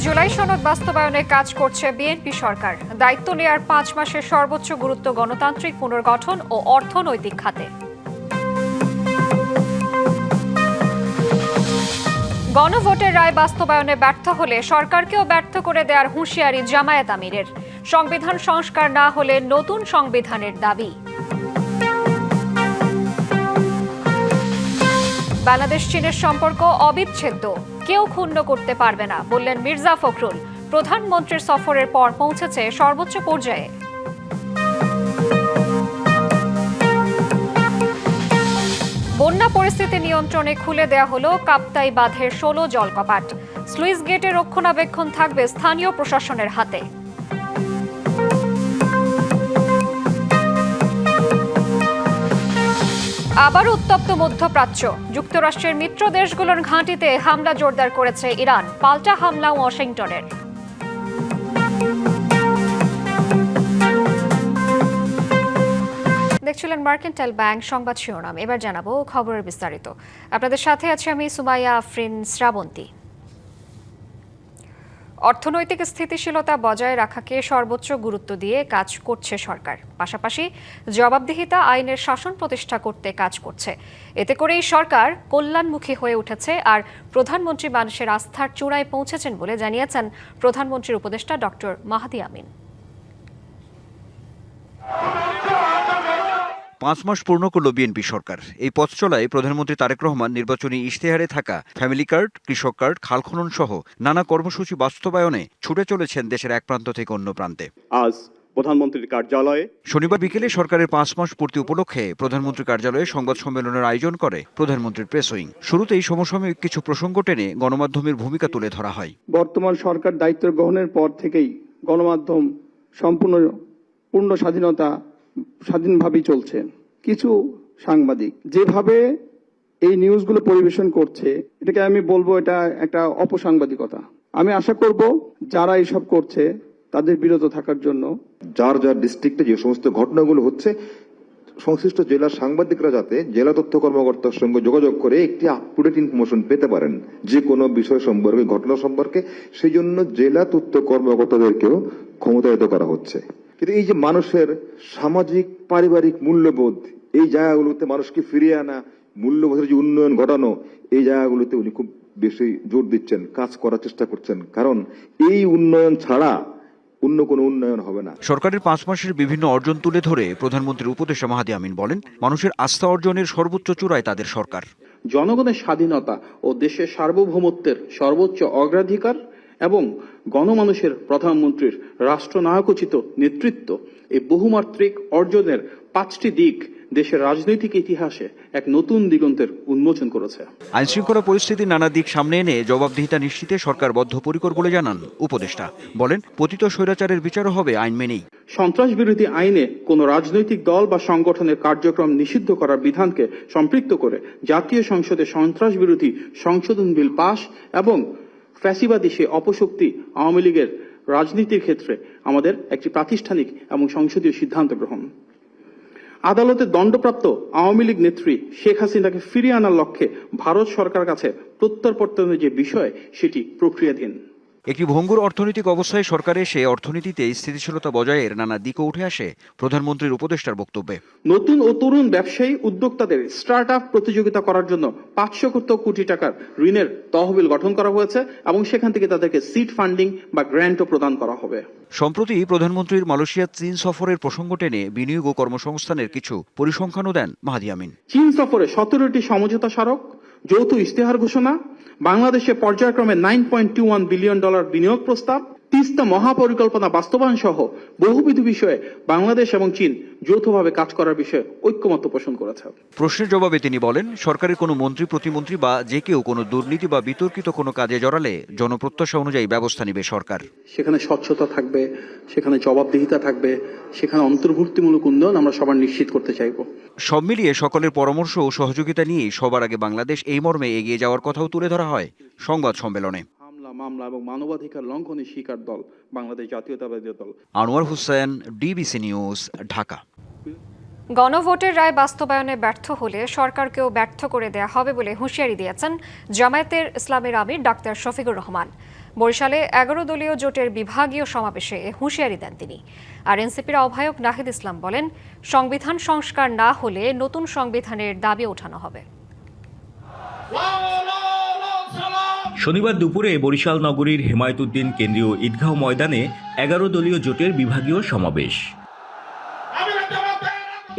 জুলাই সনদ বাস্তবায়নে কাজ করছে বিএনপি সরকার। দায়িত্ব নেয়ার 5 মাসের সর্বোচ্চ গুরুত্ব গণতান্ত্রিক পুনর্গঠন ও অর্থনৈতিক খাতে। গণভোটের রায় বাস্তবায়নে ব্যর্থ হলে সরকারকেও ব্যর্থ করে দেওয়ার হুঁশিয়ারি জামায়াত আমিরের। সংবিধান সংস্কার না হলে নতুন সংবিধানের দাবি। বাংলাদেশ চীনের সম্পর্ক অবিচ্ছেদ্য, কেউ ক্ষুণ্ণ করতে পারবে না বললেন মির্জা ফখরুল। প্রধানমন্ত্রীর সফরের পর পৌঁছেছে সর্বোচ্চ পর্যায়ে। বন্যা পরিস্থিতি নিয়ন্ত্রণে খুলে দেয়া হলো কাপ্তাই বাঁধের 16 জলকপাট। স্লুইস গেটের রক্ষণাবেক্ষণ থাকবে স্থানীয় প্রশাসনের হাতে। আবার উত্তপ্ত মধ্যপ্রাচ্য। যুক্তরাষ্ট্রের মিত্র দেশগুলোর ঘাঁটিতে হামলা জোরদার করেছে ইরান। পাল্টা হামলা ওয়াশিংটনের। দেখছিলেন মার্কেন্টাইল ব্যাংক সংবাদ শিরোনাম। এবার জানাবো খবরের বিস্তারিত। আপনাদের সাথে আছি আমি সুমাইয়া আফরিন শ্রাবন্তী। অর্থনৈতিক স্থিতিশীলতা বজায় রাখাকে সর্বোচ্চ গুরুত্ব দিয়ে কাজ করছে সরকার। পাশাপাশি জবাবদিহিতা আইনের শাসন প্রতিষ্ঠা করতে কাজ করছে। এতে করেই সরকার কল্যাণমুখী হয়ে উঠেছে আর প্রধানমন্ত্রী মানুষের আস্থার চূড়ায় পৌঁছেছেন বলে জানিয়েছেন প্রধানমন্ত্রীর উপদেষ্টা ডক্টর মাহাদি আমিন। 5 মাস পূর্ণ করল বিএনপি সরকার। এই পথ চলায় প্রধানমন্ত্রী তারেক রহমান নির্বাচনী ইশতেহারে থাকা ফ্যামিলি কার্ড, কৃষক কার্ড, খাল খনন সহ নানা কর্মসূচি বাস্তবায়নে ছুটে চলেছেন দেশের এক প্রান্ত থেকে অন্য প্রান্তে। আজ প্রধানমন্ত্রীর কার্যালয়ে শনিবার বিকেলে সরকারের 5 মাস পূর্তি উপলক্ষে প্রধানমন্ত্রীর কার্যালয়ে সংবাদ সম্মেলনের আয়োজন করে প্রধানমন্ত্রীর প্রেস উইং। শুরুতেই সমসাময়িক কিছু প্রসঙ্গ টেনে গণমাধ্যমের ভূমিকা তুলে ধরা হয়। বর্তমান সরকার দায়িত্ব গ্রহণের পর থেকেই গণমাধ্যম পূর্ণ স্বাধীনভাবেই চলছে। কিছু সাংবাদিক যেভাবে এই নিউজগুলো পরিবেশন করছে, এটাকে আমি বলবো এটা একটা অপসাংবাদিকতা। আমি আশা করব যারা এসব করছে তাদের বিরত থাকার জন্য। যার যার ডিস্ট্রিক্টে যে সমস্ত ঘটনাগুলো হচ্ছে, সংশ্লিষ্ট জেলার সাংবাদিকরা যাতে জেলা তথ্য কর্মকর্তার সঙ্গে যোগাযোগ করে একটি আপ টু ডেট ইনফরমেশন পেতে পারেন যে কোনো বিষয় সম্পর্কে, ঘটনা সম্পর্কে, সেই জন্য জেলা তথ্য কর্মকর্তাদেরকেও ক্ষমতায়িত করা হচ্ছে। কিন্তু এই যে মানুষের সামাজিক পারিবারিক মূল্যবোধ, এই জায়গাগুলোতে মানুষকে ফিরিয়ে আনা, মূল্যবোধের যে উন্নয়ন ঘটানো, এই জায়গাগুলোতে উনি খুব বেশি জোর দিচ্ছেন, কাজ করার চেষ্টা করছেন। কারণ এই উন্নয়ন ছাড়া অন্য কোনো উন্নয়ন হবে না। সরকারের 5 মাসের বিভিন্ন অর্জন তুলে ধরে প্রধানমন্ত্রীর উপদেষ্টা মাহাদি আমিন বলেন, মানুষের আস্থা অর্জনের সর্বোচ্চ চূড়ায় তাদের সরকার। জনগণের স্বাধীনতা ও দেশের সার্বভৌমত্বের সর্বোচ্চ অগ্রাধিকার এবং গণমানুষের প্রধানমন্ত্রীর রাষ্ট্রনায়কোচিত নেতৃত্ব, এই বহুমাত্রিক অর্জনের 5টি দিক দেশের রাজনৈতিক ইতিহাসে এক নতুন দিগন্তের উন্মোচন করেছে। আইন শৃঙ্খলা পরিস্থিতির নানা দিক সামনে এনে জবাবদিহিতা নিশ্চিতে সরকার বদ্ধপরিকর বলে জানান উপদেষ্টা। বলেন, পতিত স্বৈরাচারের বিচারও হবে আইন মেনেই। সন্ত্রাস বিরোধী আইনে কোন রাজনৈতিক দল বা সংগঠনের কার্যক্রম নিষিদ্ধ করার বিধানকে সম্পৃক্ত করে জাতীয় সংসদে সন্ত্রাস বিরোধী সংশোধন বিল পাস এবং ফ্যাসিবাদী সে অপশক্তি আওয়ামী লীগের রাজনীতির ক্ষেত্রে আমাদের একটি প্রাতিষ্ঠানিক এবং সংসদীয় সিদ্ধান্ত গ্রহণ। আদালতে দণ্ডপ্রাপ্ত আওয়ামী লীগ নেত্রী শেখ হাসিনাকে ফিরিয়ে আনার লক্ষ্যে ভারত সরকারের কাছে প্রত্যর্পণের যে বিষয়, সেটি প্রক্রিয়াধীন। একটি ভঙ্গুর অর্থনৈতিক অবস্থায় সরকার এসে অর্থনীতিতে স্থিতিশীলতা বজায়ের নানা দিকও উঠে আসে প্রধানমন্ত্রীর উপদেষ্টার বক্তব্যে। নতুন ও তরুণ ব্যবসায়ী উদ্যোক্তাদের স্টার্ট আপ প্রতিযোগিতা করার জন্য 500 কোটি টাকার ঋণের তহবিল গঠন করা হয়েছে এবং সেখান থেকে তাদেরকে সিড ফান্ডিং বা গ্র্যান্টও প্রদান করা হবে। সম্প্রতি প্রধানমন্ত্রীর মালয়েশিয়া চীন সফরের প্রসঙ্গ টেনে বিনিয়োগ ও কর্মসংস্থানের কিছু পরিসংখ্যানও দেন মাহাদি আমিন। চীন সফরে 17টি সমঝোতা স্মারক, যৌথ ইশতেহার ঘোষণা, বাংলাদেশে পর্যায়ক্রমে $9.21 বিলিয়ন বিনিয়োগ প্রস্তাব, তিস্তা মহাপরিকল্পনা বাস্তবায়ন সহ বহুবিধ বিষয়ে বাংলাদেশ এবং চীন যৌথভাবে কাজ করার বিষয়ে ঐক্যমত্য পোষণ করেছে। প্রশ্নের জবাবে তিনি বলেন, সরকারের কোনো মন্ত্রী, প্রতিমন্ত্রী বা যে কেউ কোনো দুর্নীতি বা বিতর্কিত কোনো কাজে জড়ালে জনপ্রত্যাশা অনুযায়ী ব্যবস্থা নেবে সরকার। সেখানে স্বচ্ছতা থাকবে, সেখানে জবাবদিহিতা থাকবে, সেখানে অন্তর্ভুক্তিমূলক উন্নয়ন আমরা সবার নিশ্চিত করতে চাইব। সব মিলিয়ে সকলের পরামর্শ ও সহযোগিতা নিয়ে সবার আগে বাংলাদেশ এই মর্মে এগিয়ে যাওয়ার কথাও তুলে ধরা হয় সংবাদ সম্মেলনে। মামলা এবং মানবাধিকার লঙ্ঘনের শিকার দল বাংলাদেশ জাতীয়তাবাদী দল। Anwar Hossain, DBC news, Dhaka. গণভোটের রায় বাস্তবায়নে ব্যর্থ হলে সরকারকেও ব্যর্থ করে দেয়া হবে বলে হুঁশিয়ারি দিয়েছেন জামায়াতের ইসলামের আমির ডাক্তার শফিকুর রহমান। বরিশালে 11 দলীয় জোটের বিভাগীয় সমাবেশে হুঁশিয়ারি দেন তিনি। আর এনসিপির আহ্বায়ক নাহিদ ইসলাম বলেন, সংবিধান সংস্কার না হলে নতুন সংবিধানের দাবি ওঠানো হবে। শনিবার দুপুরে বরিশাল নগরীর হেমায়েতুদ্দিন কেন্দ্রীয় ঈদগাহ ময়দানে 11 দলীয় জোটের বিভাগীয় সমাবেশ।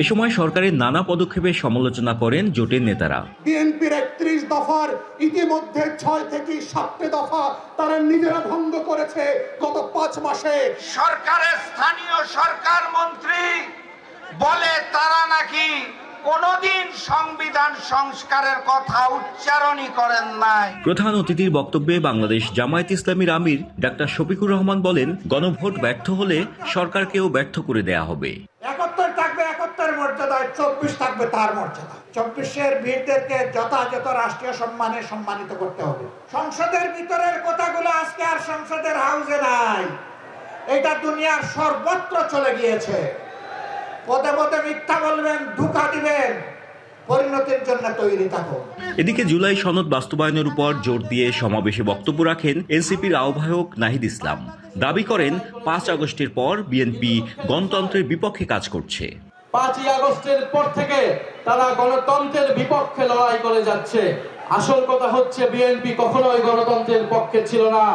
এ সময় সরকারের নানা পদক্ষেপের সমালোচনা করেন জোটের নেতারা। বিএনপির 31 দফার ইতিমধ্যে 6 থেকে 7 দফা তারা নিজেরা ভঙ্গ করেছে গত 5 মাসে। সরকারের স্থানীয় সরকার মন্ত্রী বলে তারা নাকি কোনোদিন সংবিধান সংস্কারের কথা উচ্চারণই করেন নাই। প্রধান অতিথির বক্তব্যে বাংলাদেশ জামায়াত ইসলামীর আমির ডাক্তার শফিকুর রহমান বলেন, গণভোট ব্যর্থ হলে সরকারকেও ব্যর্থ করে দেয়া হবে। 71 থাকবে 71 মর্যাদায়, 24 থাকবে তার মর্যাদা। 24-এর বীরদেরকে যথাযথ রাষ্ট্রীয় সম্মানে সম্মানিত করতে হবে। সংসদের ভিতরের কথাগুলো আজকে আর সংসদের হাউসে নাই, এটা দুনিয়ার সর্বত্র চলে গিয়েছে। পদে পদে মিথ্যা বলবেন, ধোঁকা দিবেন, পরিণতির জন্য তৈরি থাকুন। এদিকে জুলাই সনদ বাস্তবায়নের উপর জোর দিয়ে সমাবেশে বক্তব্য রাখেন এনসিপির আহ্বায়ক নাহিদ ইসলাম। দাবি করেন 5 আগস্টের পর বিএনপি গণতন্ত্রের বিপক্ষে কাজ করছে। 5 আগস্টের পর থেকে তারা গণতন্ত্রের বিপক্ষে লড়াই করে যাচ্ছে। আসল কথা হচ্ছে বিএনপি কখনোই গণতন্ত্রের পক্ষে ছিল না,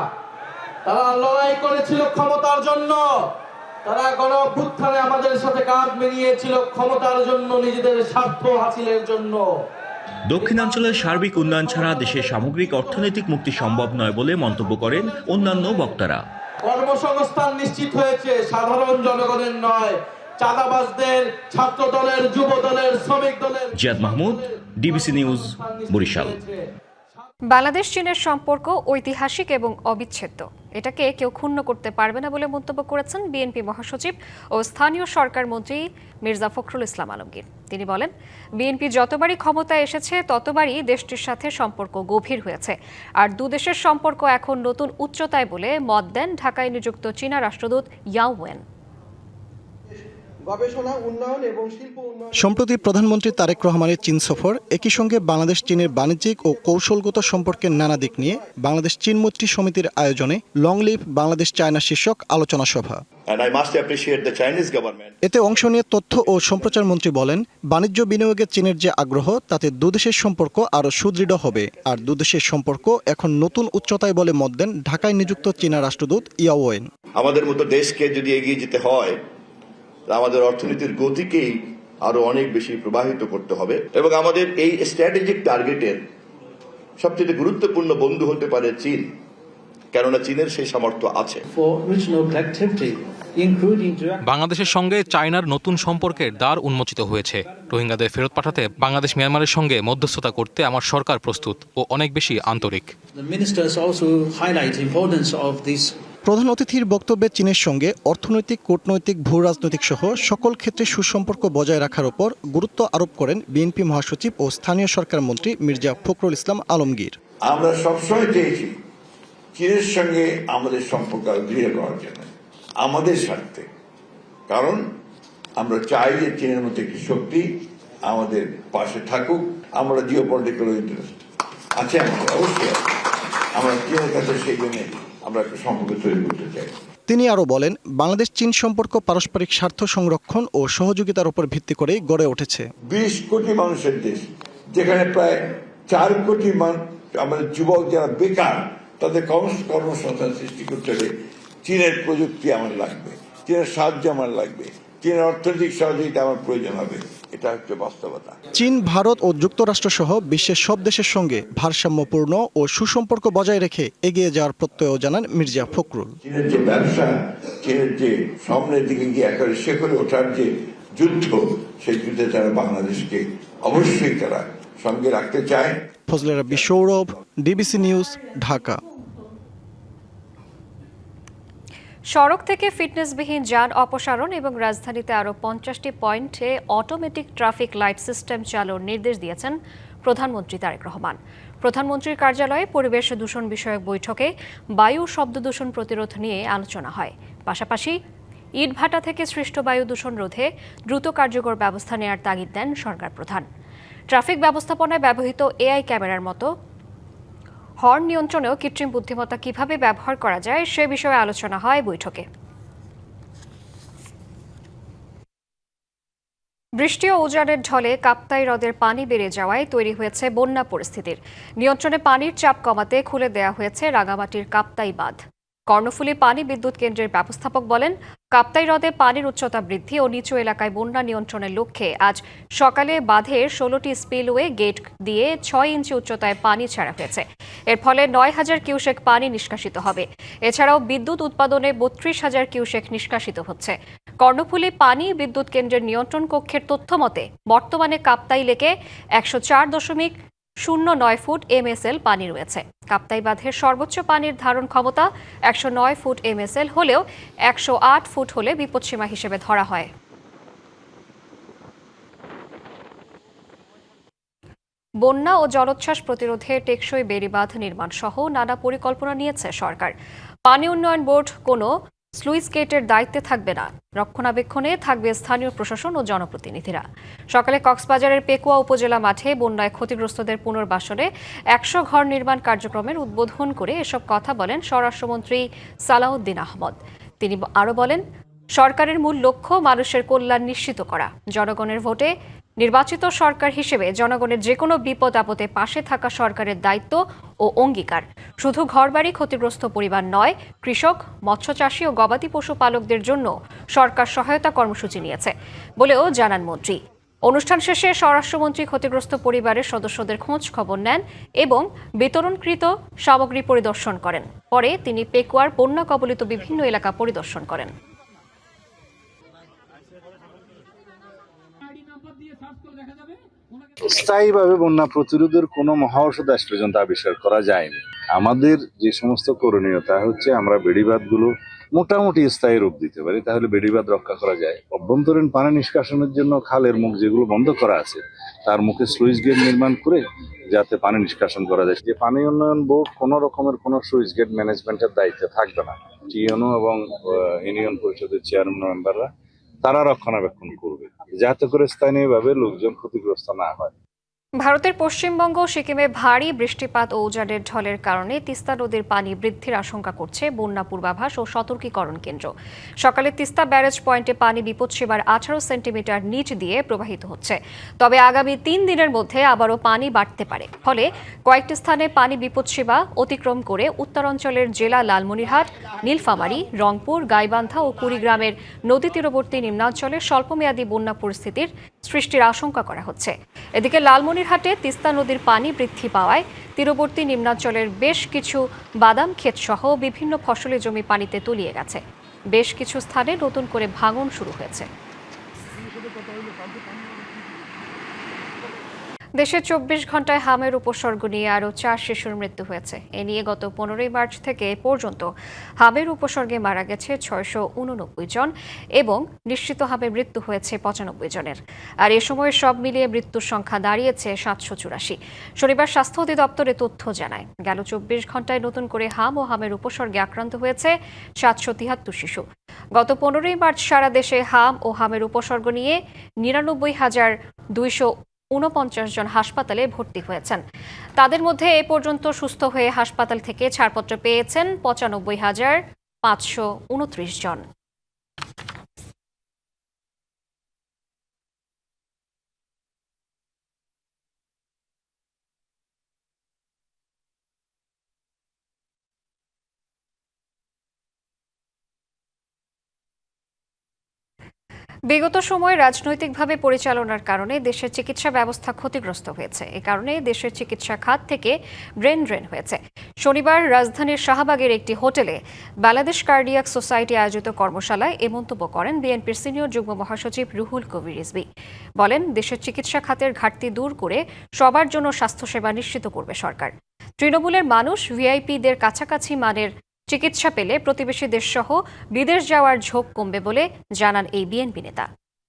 তারা লড়াই করেছিল ক্ষমতার জন্য। তারা গণঅভ্যুত্থানে আমাদের সাথে কাঁধ মিলিয়েছিল ক্ষমতার জন্য, নিজেদের স্বার্থ হাসিলের জন্য। দক্ষিণাঞ্চলের সার্বিক উন্নয়ন ছাড়া দেশের সামগ্রিক অর্থনৈতিক মুক্তি সম্ভব নয় বলে মন্তব্য করেন অন্যান্য বক্তারা। কর্মসংস্থান নিশ্চিত হয়েছে সাধারণ জনগণের নয়, চাঁদাবাজদের, ছাত্র দলের, যুব দলের, শ্রমিক দলের। Ziad Mahmud, DBC News, Barishal. বাংলাদেশ চীনের সম্পর্ক ঐতিহাসিক এবং অবিচ্ছেদ্য, এটাকে কেউ ক্ষুণ্ণ করতে পারবে না বলে মন্তব্য করেছেন বিএনপি মহাসচিব ও স্থানীয় সরকার মন্ত্রী মির্জা ফখরুল ইসলাম আলমগীর। তিনি বলেন, বিএনপি যতবারই ক্ষমতায় এসেছে ততবারই দেশটির সাথে সম্পর্ক গভীর হয়েছে, আর দুদেশের সম্পর্ক এখন নতুন উচ্চতায় বলে মত দেন ঢাকায় নিযুক্ত চীনা রাষ্ট্রদূত ইয়াও ওয়েন। সম্প্রতি প্রধানমন্ত্রী তারেক রহমানের চীন সফর, একই সঙ্গে বাংলাদেশ চীনের বাণিজ্যিক ও কৌশলগত সম্পর্কের নানা দিক নিয়ে বাংলাদেশ চীন মৈত্রী সমিতির আয়োজনে লং লিভ বাংলাদেশ চায়না শীর্ষক আলোচনা সভা। এতে অংশ নিয়ে তথ্য ও সম্প্রচার মন্ত্রী বলেন, বাণিজ্য বিনিয়োগে চীনের যে আগ্রহ তাতে দুদেশের সম্পর্ক আরও সুদৃঢ় হবে, আর দুদেশের সম্পর্ক এখন নতুন উচ্চতায় বলে মত দেন ঢাকায় নিযুক্ত চীনা রাষ্ট্রদূত ইয়াও ওয়েন। আমাদের মতো দেশকে যদি এগিয়ে যেতে হয়, আমাদের অর্থনীতির গতিকেই আরো অনেক বেশি প্রবাহিত করতে হবে, এবং আমাদের এই স্ট্র্যাটেজিক টার্গেটের সবচেয়ে গুরুত্বপূর্ণ বন্ধু হতে পারে চীন, কেননা চীনের সেই সামর্থ্য আছে। বাংলাদেশের সঙ্গে চায়নার নতুন সম্পর্কের দ্বার উন্মোচিত হয়েছে। রোহিঙ্গাদের ফেরত পাঠাতে বাংলাদেশ মিয়ানমারের সঙ্গে মধ্যস্থতা করতে আমার সরকার প্রস্তুত ও অনেক বেশি আন্তরিক। প্রধান অতিথির বক্তব্যে চীনের সঙ্গে অর্থনৈতিক, কূটনৈতিক, ভূ রাজনৈতিক সহ সকল ক্ষেত্রে সুসম্পর্ক বজায় রাখার উপর গুরুত্ব আরোপ করেন বিএনপি মহাসচিব ও স্থানীয় সরকার মন্ত্রী মির্জা ফখরুল ইসলাম আলমগীর। আমরা সবসময় চেয়েছি চীনের সঙ্গে আমাদের সম্পর্ক দৃঢ় করার জন্য, আমাদের স্বার্থে, কারণ আমরা চাই যে চীনের মতো একটি শক্তি আমাদের পাশে থাকুক। আমরা জিও পলিটিক্যাল ইন্টারেস্ট আছে আমাদের, অবশ্যই আমরা চীনের কাছে সেই জন্য আমরা একটা সম্পর্ক তৈরি করতে চাই। তিনি আরও বলেন, বাংলাদেশ চীন সম্পর্ক পারস্পরিক স্বার্থ সংরক্ষণ ও সহযোগিতার উপর ভিত্তি করেই গড়ে উঠেছে। 20 কোটি মানুষের দেশ, যেখানে প্রায় 4 কোটি আমাদের যুবক যারা বেকার, তাদের কর্মসংস্থান সৃষ্টি করতে হলে চীনের প্রযুক্তি আমার লাগবে, চীনের সাহায্য আমার লাগবে, চীনের অর্থনৈতিক সহযোগিতা আমার প্রয়োজন হবে। এটা হচ্ছে বাস্তবতা। চীন, ভারত ও যুক্তরাষ্ট্র সহ বিশ্বের সব দেশের সঙ্গে ভারসাম্যপূর্ণ ও সুসম্পর্ক বজায় রেখে এগিয়ে যাওয়ার প্রত্যয় জানান মির্জা ফখরুল। চীনের যে ব্যবসা, চীনের যে সামনের দিকে গিয়ে একেবারে শেখরে ওঠার যে যুদ্ধ, সেই যুদ্ধে তারা বাংলাদেশকে অবশ্যই তারা সঙ্গে রাখতে চায়। ফজলে রাব্বি, সৌরভ, ডিবিসি নিউজ, ঢাকা। সড়ক থেকে ফিটনেসবিহীন যান অপসারণ এবং রাজধানীতে আরও 50টি পয়েন্টে অটোমেটিক ট্রাফিক লাইট সিস্টেম চালুর নির্দেশ দিয়েছেন প্রধানমন্ত্রী তারেক রহমান। প্রধানমন্ত্রীর কার্যালয়ে পরিবেশ দূষণ বিষয়ক বৈঠকে বায়ু শব্দ দূষণ প্রতিরোধ নিয়ে আলোচনা হয়। পাশাপাশি ইটভাটা থেকে সৃষ্ট বায়ু দূষণ রোধে দ্রুত কার্যকর ব্যবস্থা নেওয়ার তাগিদ দেন সরকার প্রধান। ট্রাফিক ব্যবস্থাপনায় ব্যবহৃত এআই ক্যামেরার মতো হর্ন নিয়ন্ত্রণেও কৃত্রিম বুদ্ধিমত্তা কিভাবে ব্যবহার করা যায় সে বিষয়ে আলোচনা হয় বৈঠকে। বৃষ্টি ও উজানের ঢলে কাপ্তাই হ্রদের পানি বেড়ে যাওয়ায় তৈরি হয়েছে বন্যা পরিস্থিতির। নিয়ন্ত্রণে পানির চাপ কমাতে খুলে দেয়া হয়েছে রাঙামাটির কাপ্তাই বাঁধ। কর্ণফুলী পানি বিদ্যুৎ কেন্দ্রের ব্যবস্থাপক বলেন, কাপ্তাই হ্রদে পানির উচ্চতা বৃদ্ধি ও নিচু এলাকায় বন্যা নিয়ন্ত্রণের লক্ষ্যে আজ সকালে বাঁধের 16টি স্পিলওয়ে গেট দিয়ে 6 ইঞ্চি উচ্চতায় পানি ছাড়া হয়েছে। এর ফলে 9,000 কিউসেক পানি নিষ্কাশিত হবে। এছাড়াও বিদ্যুৎ উৎপাদনে 32,000 কিউসেক নিষ্কাশিত হচ্ছে। কর্ণফুলী পানি বিদ্যুৎ কেন্দ্রের নিয়ন্ত্রণ কক্ষের তথ্য মতে বর্তমানে কাপ্তাই লেকে 104.09 ফুট MSL পানি রয়েছে। কাপ্তাই বাঁধের সর্বোচ্চ পানির ধারণ ক্ষমতা 109 ফুট MSL হলেও 108 ফুট হলে বিপদসীমা হিসেবে ধরা হয়। বন্যা ও জলোচ্ছ্বাস প্রতিরোধে টেকসই বেড়িবাঁধ নির্মাণ সহ নানা পরিকল্পনা নিয়েছে সরকার। পানি উন্নয়ন বোর্ড কোনো স্লুইস গেটের দায়িত্বে থাকবে না, রক্ষণাবেক্ষণে থাকবে স্থানীয় প্রশাসন ও জনপ্রতিনিধিরা। সকালে কক্সবাজারের পেকুয়া উপজেলা মাঠে বন্যায় ক্ষতিগ্রস্তদের পুনর্বাসনে 100 ঘর নির্মাণ কার্যক্রমের উদ্বোধন করে এসব কথা বলেন স্বরাষ্ট্রমন্ত্রী সালাউদ্দিন আহমদ। তিনি আরও বলেন, সরকারের মূল লক্ষ্য মানুষের কল্যাণ নিশ্চিত করা। জনগণের ভোটে নির্বাচিত সরকার হিসেবে জনগণের যে কোনো বিপদ আপদে পাশে থাকা সরকারের দায়িত্ব ও অঙ্গীকার। শুধু ঘরবাড়ি ক্ষতিগ্রস্ত পরিবার নয়, কৃষক, মৎস্যচাষী ও গবাদি পশু পালকদের জন্য সরকার সহায়তা কর্মসূচি নিয়েছে বলেও জানান মন্ত্রী। অনুষ্ঠান শেষে স্বরাষ্ট্রমন্ত্রী ক্ষতিগ্রস্ত পরিবারের সদস্যদের খোঁজ খবর নেন এবং বিতরণকৃত সামগ্রী পরিদর্শন করেন। পরে তিনি পেকুয়ার বন্যা কবলিত বিভিন্ন এলাকা পরিদর্শন করেন। স্থায়ীভাবে বন্যা প্রতিরোধের কোনো মহাঔষধ আজ পর্যন্ত আবিষ্কার করা যায়নি। আমাদের যে সমস্ত করণীয় তা হচ্ছে আমরা বেড়িবাঁধগুলো মোটামুটি স্থায়ী রূপ দিতে পারি, তাহলে বেড়িবাঁধ রক্ষা করা যায়। অভ্যন্তরীণ পানি নিষ্কাশনের জন্য খালের মুখ যেগুলো বন্ধ করা আছে তার মুখে স্লুইস গেট নির্মাণ করে যাতে পানি নিষ্কাশন করা যায়। যে পানি উন্নয়ন বোর্ড কোনো রকমের কোনো স্লুইস গেট ম্যানেজমেন্টের দায়িত্বে থাকবে না। টিএনও এবং ইউনিয়ন পরিষদের চেয়ারম্যান মেম্বাররা তারা রক্ষণাবেক্ষণ করবে যাতে করে স্থানীয়ভাবে লোকজন ক্ষতিগ্রস্ত না হয়। ভারতের পশ্চিমবঙ্গ ও সিকিমে ভারী বৃষ্টিপাত ও উজানের ঢলের কারণে তিস্তা নদীর পানি বৃদ্ধির আশঙ্কা করছে বন্যা পূর্বাভাস ও সতর্কীকরণ কেন্দ্র। সকালে তিস্তা ব্যারেজ পয়েন্টে পানি বিপদসীমার 18 সেন্টিমিটার নিচ দিয়ে প্রবাহিত হচ্ছে। তবে আগামী 3 দিনের মধ্যে আবারও পানি বাড়তে পারে। ফলে কয়েকটি স্থানে পানি বিপদসীমা অতিক্রম করে উত্তরাঞ্চলের জেলা লালমনিরহাট, নীলফামারী, রংপুর, গাইবান্ধা ও কুড়িগ্রামের নদী তীরবর্তী নিম্নাঞ্চলে স্বল্পমেয়াদী বন্যা পরিস্থিতির সৃষ্টির আশঙ্কা করা হচ্ছে। এদিকে লালমনিরহাটে তিস্তা নদীর পানি বৃদ্ধি পাওয়ায় তীরবর্তী নিম্নাঞ্চলের বেশ কিছু বাদাম ক্ষেত সহ বিভিন্ন ফসলি জমি পানিতে তলিয়ে গেছে। বেশ কিছু স্থানে নতুন করে ভাঙন শুরু হয়েছে। দেশে 24 ঘন্টায় হামের উপসর্গ নিয়ে আরও 4 শিশুর মৃত্যু হয়েছে। এ নিয়ে গত 15 মার্চ থেকে এ পর্যন্ত হামের উপসর্গে মারা গেছে 689 জন এবং নিশ্চিত হামে মৃত্যু হয়েছে 95 জনের। আর এ সময় সব মিলিয়ে মৃত্যুর সংখ্যা দাঁড়িয়েছে 784। শনিবার স্বাস্থ্য অধিদপ্তর এ তথ্য জানায়। গেল 24 ঘন্টায় নতুন করে হাম ও হামের উপসর্গে আক্রান্ত হয়েছে 773 শিশু। গত 15 মার্চ সারা দেশে হাম ও হামের উপসর্গ নিয়ে 99,249 জন হাসপাতালে ভর্তি হয়েছেন। তাদের মধ্যে এ পর্যন্ত সুস্থ হয়ে হাসপাতাল থেকে ছাড়পত্র পেয়েছেন 95,529 জন। বিগত সময়ে রাজনৈতিকভাবে পরিচালনার কারণে দেশের চিকিৎসা ব্যবস্থা ক্ষতিগ্রস্ত হয়েছে। এ কারণে দেশের চিকিৎসা খাত থেকে ব্রেন ড্রেন হয়েছে। শনিবার রাজধানীর শাহবাগের একটি হোটেলে বাংলাদেশ কার্ডিয়াক সোসাইটি আয়োজিত কর্মশালায় এ মন্তব্য করেন বিএনপির সিনিয়র যুগ্ম মহাসচিব রুহুল কবির রিজভী। বলেন, দেশের চিকিৎসা খাতের ঘাটতি দূর করে সবার জন্য স্বাস্থ্যসেবা নিশ্চিত করবে সরকার। তৃণমূলের মানুষ ভিআইপিদের কাছাকাছি মানের চিকিৎসা পেলে প্রতিবেশী দেশসহ বিদেশ যাওয়ার ঝোঁক কমবে বলে জানান এই বিএনপি নেতা।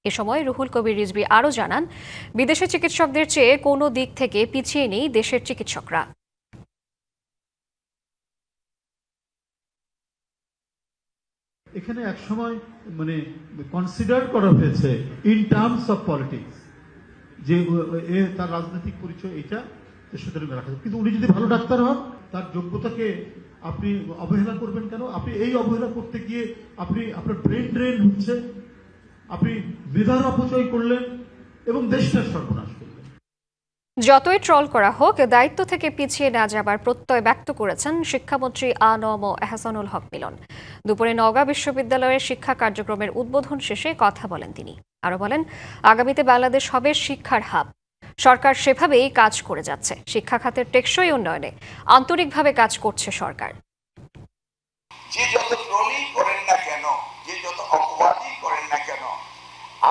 এ সময় রুহুল কবির রিজভী আরও জানান, বিদেশি চিকিৎসকদের চেয়ে কোনো দিক থেকে পিছিয়ে নেই দেশের চিকিৎসকরা। এখানে একসময় কনসিডার করা হয়েছে ইন টার্মস অফ পলিটিক্স যে তার রাজনৈতিক পরিচয় এটা, সুতরাং রাখা যাবে। কিন্তু উনি যদি ভালো ডাক্তার হন, তার যোগ্যতাকে আপনি অবহেলা করবেন কেন? আপনি এই অবহেলা করতে গিয়ে আপনি আপনার ব্রেন ড্রেন হচ্ছে, আপনি মেধার অপচয় করলেন এবং দেশটার সর্বনাশ করলেন। যতই ট্রল করা হোক, দায়িত্ব থেকে পিছিয়ে না যাবার প্রত্যয় ব্যক্ত করেছেন শিক্ষামন্ত্রী আ.ন.ম এহসানুল হক মিলন। দুপুরে নওগাঁ বিশ্ববিদ্যালয়ের শিক্ষা কার্যক্রমের উদ্বোধন শেষে কথা বলেন তিনি। আরও বলেন, আগামীতে বাংলাদেশ হবে শিক্ষার হাব। সরকার সেভাবেই কাজ করে যাচ্ছে। শিক্ষা খাতের টেকসই উন্নয়নে আন্তরিকভাবে কাজ করছে সরকার। যে যত ট্রলই করেন না কেন, যে যত অপবাদই করেন না কেন,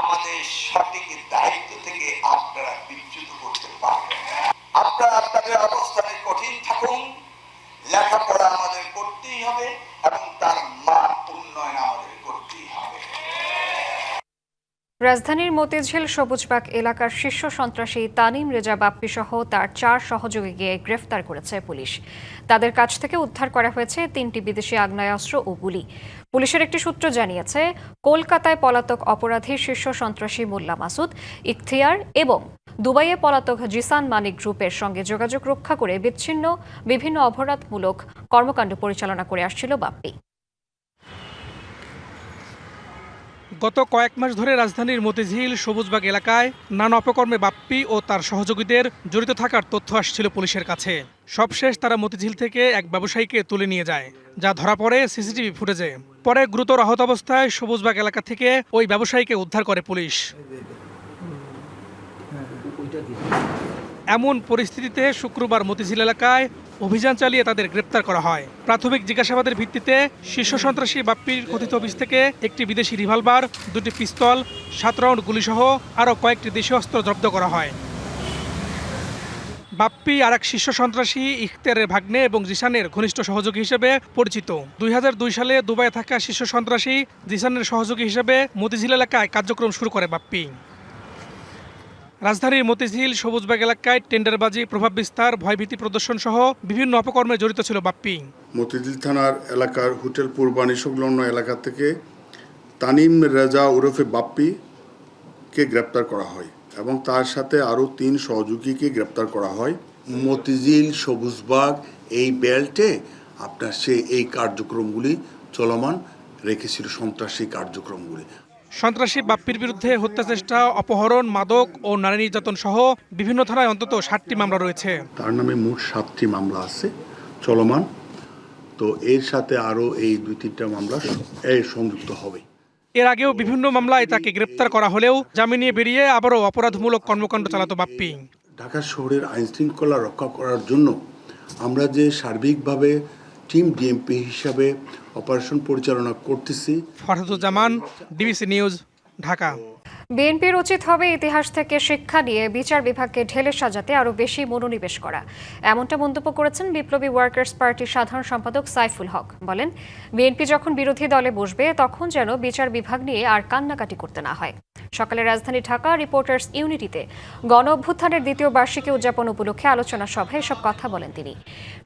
আমাদের সঠিক দায়িত্ব থেকে আপনারা বিচ্যুত করতে পারবেন। আপনারা আপনাদের অবস্থানে কঠিন থাকুন, লেখাপড়া আমাদের করতেই হবে এবং তার মান উন্নয়ন আমাদের করতেই হবে। রাজধানীর মতিঝিল সবুজবাগ এলাকার শীর্ষ সন্ত্রাসী তানিম রেজা বাপ্পি সহ তার 4 সহযোগীকে গ্রেফতার করেছে পুলিশ। তাদের কাছ থেকে উদ্ধার করা হয়েছে 3টি বিদেশি আগ্নেয়াস্ত্র ও গুলি। পুলিশের একটি সূত্র জানিয়েছে, কলকাতায় পলাতক অপরাধী শীর্ষ সন্ত্রাসী মোল্লা মাসুদ, ইখতিয়ার এবং দুবাইয়ে পলাতক জিসান মানিক গ্রুপের সঙ্গে যোগাযোগ রক্ষা করে বিচ্ছিন্ন বিভিন্ন অপরাধমূলক কর্মকাণ্ড পরিচালনা করে আসছিল বাপ্পি। গত কয়েক মাস ধরে রাজধানীর মতিঝিল সবুজবাগ এলাকায় নানা অপকর্মে বাপ্পি ও তার সহযোগীদের জড়িত থাকার তথ্য আসছিল পুলিশের কাছে। সবশেষ তারা মতিঝিল থেকে এক ব্যবসায়ীকে তুলে নিয়ে যায়, যা ধরা পড়ে সিসিটিভি ফুটেজে। পরে গুরুতর আহত অবস্থায় সবুজবাগ এলাকা থেকে ওই ব্যবসায়ীকে উদ্ধার করে পুলিশ। এমন পরিস্থিতিতে শুক্রবার মতিঝিল এলাকায় অভিযান চালিয়ে তাদের গ্রেপ্তার করা হয়। প্রাথমিক জিজ্ঞাসাবাদের ভিত্তিতে শীর্ষ সন্ত্রাসী বাপ্পির কথিত অফিস থেকে একটি বিদেশি রিভলভার, 2টি পিস্তল, 7 রাউন্ড গুলিসহ আরও কয়েকটি দেশীয় অস্ত্র জব্দ করা হয়। বাপ্পি আর এক শীর্ষ সন্ত্রাসী ইখতিয়ারের ভাগ্নে এবং জিসানের ঘনিষ্ঠ সহযোগী হিসেবে পরিচিত। 2002 সালে দুবাইয়ে থাকা শীর্ষ সন্ত্রাসী জিসানের সহযোগী হিসেবে মতিঝিল এলাকায় কার্যক্রম শুরু করে বাপ্পি। রাজধানীর মতিঝিল সবুজবাগ এলাকায় টেন্ডারবাজি, প্রভাব বিস্তার, ভয়ভীতি প্রদর্শন সহ বিভিন্ন অপকর্মে জড়িত ছিল বাপ্পি। মতিঝিল থানার এলাকার হোটেল পূর্বাণী সংলগ্ন এলাকা থেকে তানিম রেজা ওরফে বাপ্পিকে গ্রেপ্তার করা হয় এবং তার সাথে আরও 3 সহযোগীকে গ্রেপ্তার করা হয়। মতিঝিল সবুজবাগ এই বেল্টে আপনার এই কার্যক্রমগুলি চলমান রেখেছিল, সন্ত্রাসী কার্যক্রমগুলি। সন্ত্রাসী বাপ্পির বিরুদ্ধে হত্যাচেষ্টা, অপহরণ, মাদক ও নারী নির্যাতন সহ বিভিন্ন থানায় অন্তত 7টি মামলা রয়েছে। তার নামে মোট 7টি মামলা আছে চলমান। তো এর সাথে আরও এই 2-3টা মামলা সংযুক্ত হবে। এর আগেও বিভিন্ন মামলায় তাকে গ্রেপ্তার করা হলেও জামিনে বেরিয়ে আবারও অপরাধমূলক কর্মকাণ্ড চালাতো বাপ্পি। ঢাকা শহরের আইন শৃঙ্খলা রক্ষা করার জন্য আমরা যে সার্বিকভাবে টিম ডিএমপি হিসাবে অপারেশন পরিচালনা করতেছি। Farhaduzzaman, DBC news, Dhaka. বিএনপির উচিত হবে ইতিহাস থেকে শিক্ষা নিয়ে বিচার বিভাগকে ঢেলে সাজাতে আরও বেশি মনোনিবেশ করা। এমনটা মন্তব্য করেছেন বিপ্লবী ওয়ার্কার্স পার্টির সাধারণ সম্পাদক সাইফুল হক। বলেন, বিএনপি যখন বিরোধী দলে বসবে তখন যেন বিচার বিভাগ নিয়ে আর কান্নাকাটি করতে না হয়। সকালে রাজধানী ঢাকা রিপোর্টার্স ইউনিটিতে গণ অভ্যুত্থানের 2য় বার্ষিকী উদযাপন উপলক্ষে আলোচনা সভায় এসব কথা বলেন তিনি।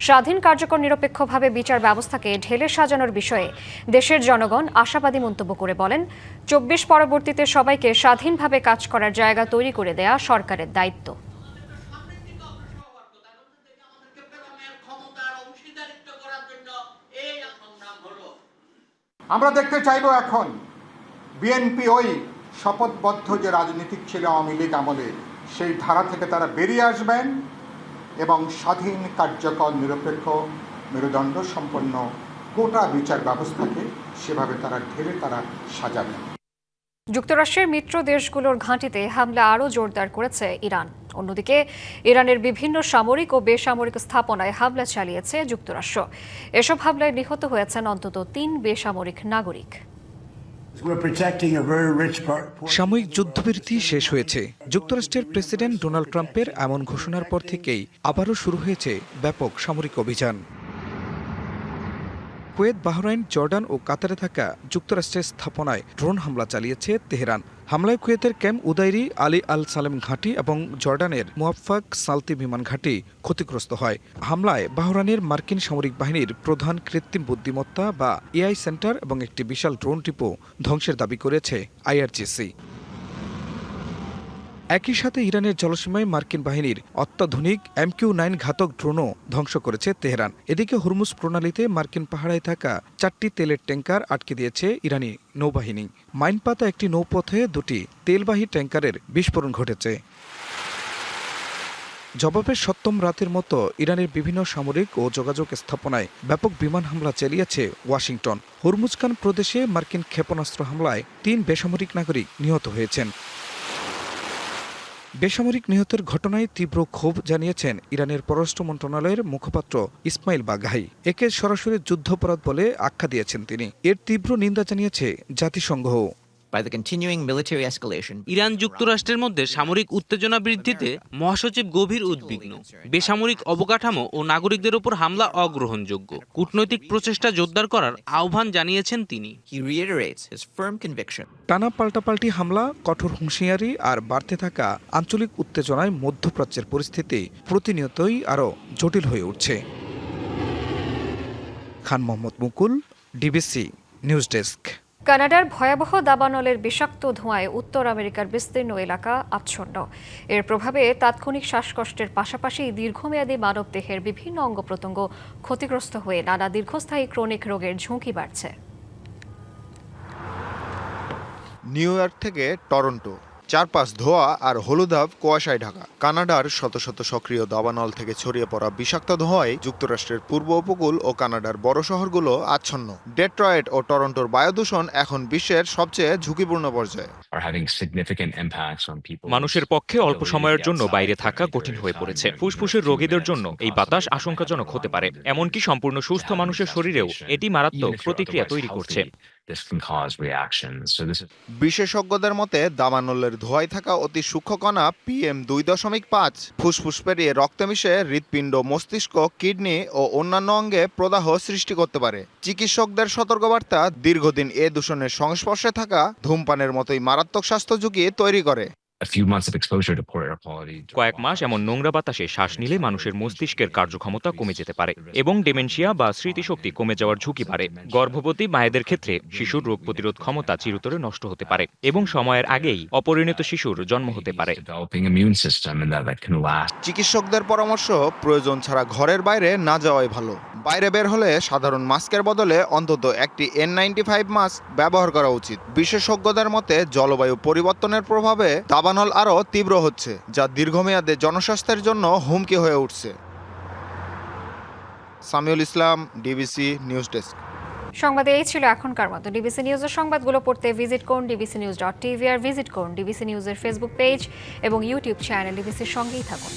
স্বাধীন, কার্যকর, নিরপেক্ষভাবে বিচার ব্যবস্থাকে ঢেলে সাজানোর বিষয়ে দেশের জনগণ আশাবাদী মন্তব্য করে বলেন, 24 পরবর্তীতে সবাইকে স্বাধীনভাবে কাজ করার জায়গা তৈরি করে দেয়া সরকারের দায়িত্ব। আমরা দেখতে চাইব এখন বিএনপি ওই শপথবদ্ধ যে রাজনীতিক ছিল আওয়ামী লীগ আমলে, সেই ধারা থেকে তারা বেরিয়ে আসবেন এবং স্বাধীন, কার্যকর, নিরপেক্ষ, মেরুদণ্ড সম্পন্ন গোটা বিচার ব্যবস্থাকে সেভাবে তারা ঢেলে সাজাবেন। যুক্তরাষ্ট্রের মিত্র দেশগুলোর ঘাঁটিতে হামলা আরও জোরদার করেছে ইরান। অন্যদিকে ইরানের বিভিন্ন সামরিক ও বেসামরিক স্থাপনায় হামলা চালিয়েছে যুক্তরাষ্ট্র। এসব হামলায় নিহত হয়েছেন অন্তত 3 বেসামরিক নাগরিক। সাময়িক যুদ্ধবিরতি শেষ হয়েছে। যুক্তরাষ্ট্রের প্রেসিডেন্ট ডোনাল্ড ট্রাম্পের এমন ঘোষণার পর থেকেই আবারও শুরু হয়েছে ব্যাপক সামরিক অভিযান। কুয়েত, বাহরাইন, জর্ডান ও কাতারে থাকা যুক্তরাষ্ট্রের স্থাপনায় ড্রোন হামলা চালিয়েছে তেহরান। হামলায় কুয়েতের ক্যাম্প উদাইরি, আলী আল সালেম ঘাঁটি এবং জর্ডানের মুয়াফফাক সালতি বিমান ঘাঁটি ক্ষতিগ্রস্ত হয়। হামলায় বাহরাইনের মার্কিন সামরিক বাহিনীর প্রধান কৃত্রিম বুদ্ধিমত্তা বা এআই সেন্টার এবং একটি বিশাল ড্রোন টিপো ধ্বংসের দাবি করেছে আইআরজিসি। একই সাথে ইরানের জলসীমায় মার্কিন বাহিনীর অত্যাধুনিক MQ-9 ঘাতক ড্রোনও ধ্বংস করেছে তেহরান। এদিকে হরমুজ প্রণালীতে মার্কিন পাহাড়ায় থাকা 4টি তেলের ট্যাঙ্কার আটকে দিয়েছে ইরানি নৌবাহিনী। মাইনপাতা একটি নৌপথে 2টি তেলবাহী ট্যাঙ্কারের বিস্ফোরণ ঘটেছে। জবাবে সপ্তম রাতের মতো ইরানের বিভিন্ন সামরিক ও যোগাযোগ স্থাপনায় ব্যাপক বিমান হামলা চালিয়েছে ওয়াশিংটন। হরমুজখান প্রদেশে মার্কিন ক্ষেপণাস্ত্র হামলায় 3 বেসামরিক নাগরিক নিহত হয়েছেন। বেসামরিক নিহতের ঘটনায় তীব্র ক্ষোভ জানিয়েছেন ইরানের পররাষ্ট্র মন্ত্রণালয়ের মুখপাত্র ইসমাইল বাঘাই। একে সরাসরি যুদ্ধাপরাধ বলে আখ্যা দিয়েছেন তিনি। এর তীব্র নিন্দা জানিয়েছে জাতিসংঘ। ইরান যুক্তরাষ্ট্রের মধ্যে সামরিক উত্তেজনা বৃদ্ধিতে মহাসচিব গভীর উদ্বিগ্ন। বেসামরিক অবকাঠামো ও নাগরিকদের উপর হামলা অগ্রহণযোগ্য। কূটনৈতিক প্রচেষ্টা জোরদার করার আহ্বান জানিয়েছেন তিনি। টানা পাল্টাপাল্টি হামলা, কঠোর হুঁশিয়ারি আর বাড়তে থাকা আঞ্চলিক উত্তেজনায় মধ্যপ্রাচ্যের পরিস্থিতি প্রতিনিয়তই আরও জটিল হয়ে উঠছে। খান মোহাম্মদ মুকুল, ডিবিসি নিউজ ডেস্ক। কানাডার ভয়াবহ দাবানলের বিষাক্ত ধোঁয়ায় উত্তর আমেরিকার বিস্তীর্ণ এলাকা আচ্ছন্ন। এর প্রভাবে তাৎক্ষণিক শ্বাসকষ্টের পাশাপাশি দীর্ঘমেয়াদী মানবদেহের বিভিন্ন অঙ্গ প্রত্যঙ্গ ক্ষতিগ্রস্ত হয়ে নানা দীর্ঘস্থায়ী ক্রনিক রোগের ঝুঁকি বাড়ছে। নিউ ইয়র্ক থেকে টরন্টো, চারপাশ ধোঁয়া আর হলুদাভ কুয়াশায় ঢাকা। কানাডার শত শত সক্রিয় দাবানল থেকে ছড়িয়ে পড়া বিষাক্ত ধোঁয়ায় যুক্তরাষ্ট্রের পূর্ব উপকূল ও কানাডার বড় শহরগুলো আচ্ছন্ন। ডেট্রয়েট ও টরন্টোর বায়ুদূষণ এখন বিশ্বের সবচেয়ে ঝুঁকিপূর্ণ পর্যায়ে। মানুষের পক্ষে অল্প সময়ের জন্য বাইরে থাকা কঠিন হয়ে পড়েছে। ফুসফুসের রোগীদের জন্য এই বাতাস আশঙ্কাজনক হতে পারে। এমনকি সম্পূর্ণ সুস্থ মানুষের শরীরেও এটি মারাত্মক প্রতিক্রিয়া তৈরি করছে। বিশেষজ্ঞদের মতে দাবানলের ধোঁয়ায় থাকা অতি সূক্ষ্ম কণা PM2.5 ফুসফুস পেরিয়ে রক্তে মিশে হৃৎপিণ্ড, মস্তিষ্ক, কিডনি ও অন্যান্য অঙ্গে প্রদাহ সৃষ্টি করতে পারে। চিকিৎসকদের সতর্কবার্তা, দীর্ঘদিন এ দূষণের সংস্পর্শে থাকা ধূমপানের মতোই মারাত্মক স্বাস্থ্য ঝুঁকি তৈরি করে। কয়েক মাস এমন নোংরা বাতাসে শ্বাস নিলে মানুষের মস্তিষ্কের কার্যক্ষমতা কমে যেতে পারে এবং ডেমেনশিয়া বা স্মৃতিশক্তি কমে যাওয়ার ঝুঁকি বাড়ে। গর্ভবতী মায়েদের ক্ষেত্রে শিশুর রোগ প্রতিরোধ ক্ষমতা চিরতরে নষ্ট হতে পারে এবং সময়ের আগেই অপরিণত শিশুর জন্ম হতে পারে। চিকিৎসকদের পরামর্শ, প্রয়োজন ছাড়া ঘরের বাইরে না যাওয়াই ভালো। বাইরে বের হলে সাধারণ মাস্কের বদলে অন্তত একটি N95 মাস্ক ব্যবহার করা উচিত। বিশেষজ্ঞদের মতে জলবায়ু পরিবর্তনের প্রভাবে দাবানল আরও তীব্র হচ্ছে, যা দীর্ঘমেয়াদে জনস্বাস্থ্যের জন্য হুমকি হয়ে উঠছে। সামিউল ইসলাম, ডিবিসি নিউজ ডেস্ক। সংবাদে এই ছিল এখনকার মতো। ডিবিসি নিউজের সংবাদগুলো পড়তে ভিজিট করুন dbcnews.tv আর ভিজিট করুন ডিবিসি নিউজের ফেসবুক পেজ এবং ইউটিউব চ্যানেল। ডিবিসির সঙ্গেই থাকুন।